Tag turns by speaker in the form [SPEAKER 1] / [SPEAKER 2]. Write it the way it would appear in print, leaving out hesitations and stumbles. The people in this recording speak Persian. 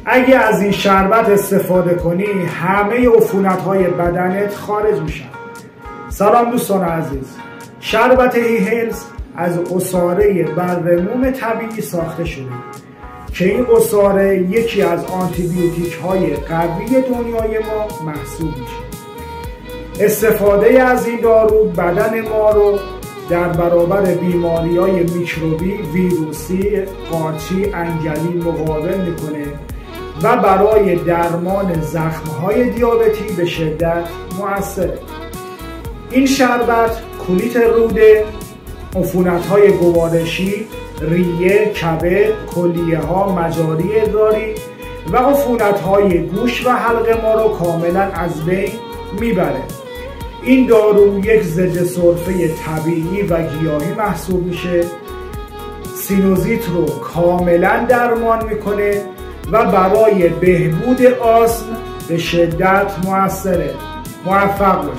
[SPEAKER 1] اگه از این شربت استفاده کنی همه عفونت‌های بدنت خارج میشن. سلام دوستان عزیز، شربت هیلز از عصاره برموم طبیعی ساخته شده که این عصاره یکی از آنتیبیوتیک های قوی دنیای ما محسوب میشه. استفاده از این دارو بدن ما رو در برابر بیماری‌های میکروبی، ویروسی، قارچی، انگلی مقاوم میکنه و برای درمان زخم‌های دیابتی به شدت مؤثره. این شربت کولیت روده، عفونت‌های گوارشی، ریه، کبد، کلیه‌ها، مجاری ادراری و عفونت‌های گوش و حلق ما رو کاملا از بین میبره. این دارو یک ضد سرفه طبیعی و گیاهی محسوب میشه، سینوزیت رو کاملا درمان میکنه و برای بهبود آسم به شدت مؤثره. موفق باشید.